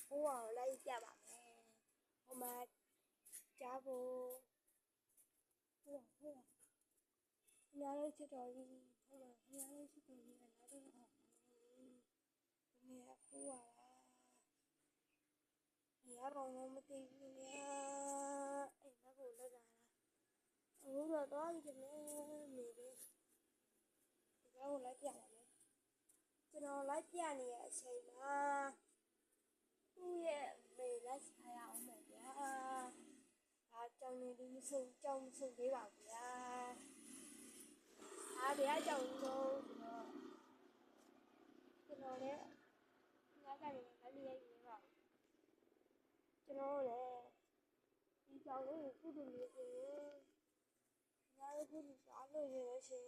ဖိုးအောင်လိုက်ပြပါမယ်ဟိုမှာကြားဖို့ဟုတ်ညာလေးချစ်တော်ကြီးဟုတ်လားညာလေးချစ်တော်ကြီးကလာတော့အောင်နေရဖိုးအောင်နေရတော့မသိဘူးလေအဲ့ဒါကိုလက်လာအခုတော့ဒီနေ့နေတယ်ဒီကောင်လိုက်ပြပါမယ်ကျွန်တော်လိုက်ပြနေတဲ့အချိန်မှာသူ့ရဲ့မေလက်ထားရအောင်မယ်ဗျာဒါကြောင့်နေဒီမဆုံးကြောင်းမဆုံးသေးပါဘူးဗျာတရားကြောင့်လို့ကျွန်တော်လည်းငါးကနေလည်းမရရင်ပါကျွန်တော်လည်းဒီကြောင့်လေးကုသိုလ်လေးကိုငါတို့ကုသိုလ်စားလို့ရရရှင်